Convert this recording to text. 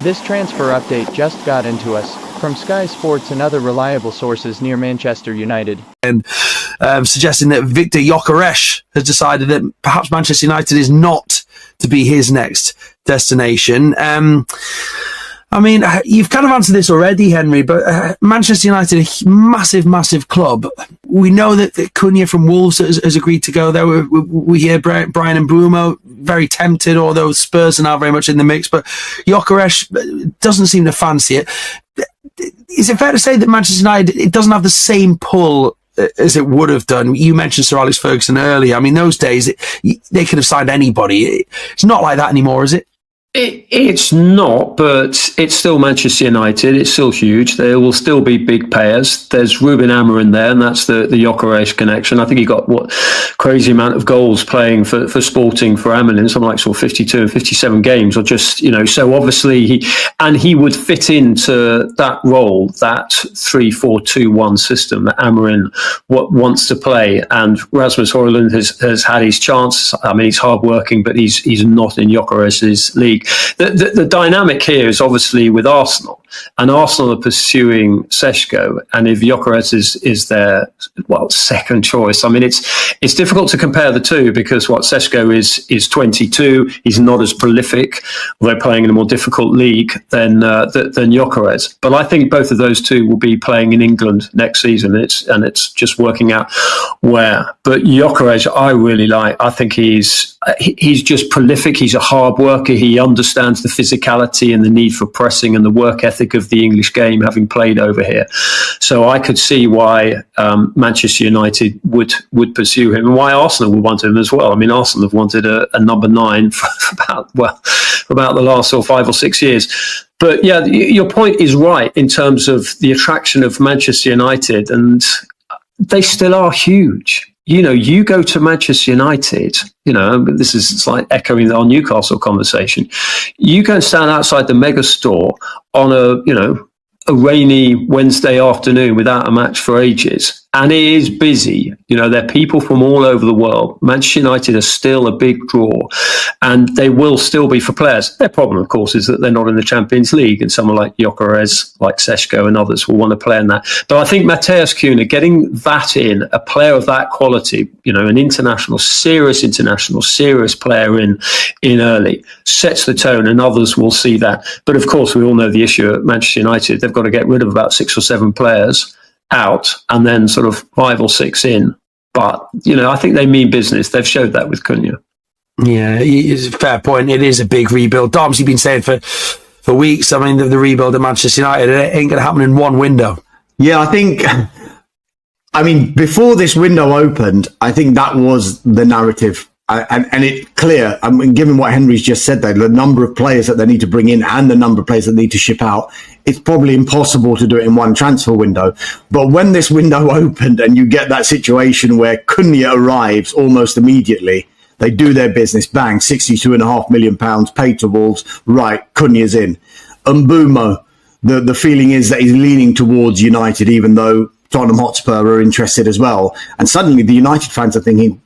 This transfer update just got into us from Sky Sports and other reliable sources near Manchester United. And suggesting that Viktor Gyökeres has decided that perhaps Manchester United is not to be his next destination. I mean, you've kind of answered this already, Henry, but Manchester United, a massive, massive club. We know that Cunha from Wolves has agreed to go there. We hear Brian Mbeumo very tempted, although Spurs are now very much in the mix, but Gyökeres doesn't seem to fancy it. Is it fair to say that Manchester United, it doesn't have the same pull as it would have done? You mentioned Sir Alex Ferguson earlier. I mean, those days, they could have signed anybody. It's not like that anymore, is it? It's not, but it's still Manchester United. It's still huge. There will still be big payers. There's Reuben Amorim there, and that's the Gyökeres connection. I think he got crazy amount of goals playing for Sporting for Amorim, something like sort of 52 and 57 games, or just, so obviously he would fit into that role, that 3-4-2-1 system that Amorim wants to play. And Rasmus Højlund has had his chance. I mean, he's hardworking, but he's not in Gyökeres's league. The dynamic here is obviously with Arsenal, and Arsenal are pursuing Šeško, and if Gyökeres is their second choice, I mean it's difficult to compare the two because Šeško is 22, he's not as prolific. They're playing in a more difficult league than Gyökeres, but I think both of those two will be playing in England next season. It's just working out where. But Gyökeres, I really like. I think he's just prolific. He's a hard worker. He understands the physicality and the need for pressing and the work ethic of the English game, having played over here. So I could see why Manchester United would pursue him, and why Arsenal would want him as well. I mean, Arsenal have wanted a number 9 for about the last 5 or 6 years. But yeah, your point is right in terms of the attraction of Manchester United, and they still are huge. You go to Manchester United, this is like echoing our Newcastle conversation. You go and stand outside the mega store on a rainy Wednesday afternoon without a match for ages, and it is busy. There are people from all over the world. Manchester United are still a big draw, and they will still be for players. Their problem, of course, is that they're not in the Champions League, and someone like Gyökeres, like Šeško and others will want to play in that. But I think Matheus Cunha, getting that in, a player of that quality, an serious player in early, sets the tone, and others will see that. But of course, we all know the issue at Manchester United. They've got to get rid of about 6 or 7 players out and then sort of 5 or 6 in. But, I think they mean business. They've showed that with Cunha. Yeah, it's a fair point. It is a big rebuild. Dom's been saying for weeks, I mean, the rebuild at Manchester United, it ain't going to happen in one window. Yeah, I mean, before this window opened, I think that was the narrative. And it's clear, I mean, given what Henry's just said there, the number of players that they need to bring in and the number of players that need to ship out, it's probably impossible to do it in one transfer window. But when this window opened and you get that situation where Cunha arrives almost immediately, they do their business, bang, £62.5 million paid to Wolves, right, Cunha's in. Mbeumo, the feeling is that he's leaning towards United, even though Tottenham Hotspur are interested as well. And suddenly the United fans are thinking,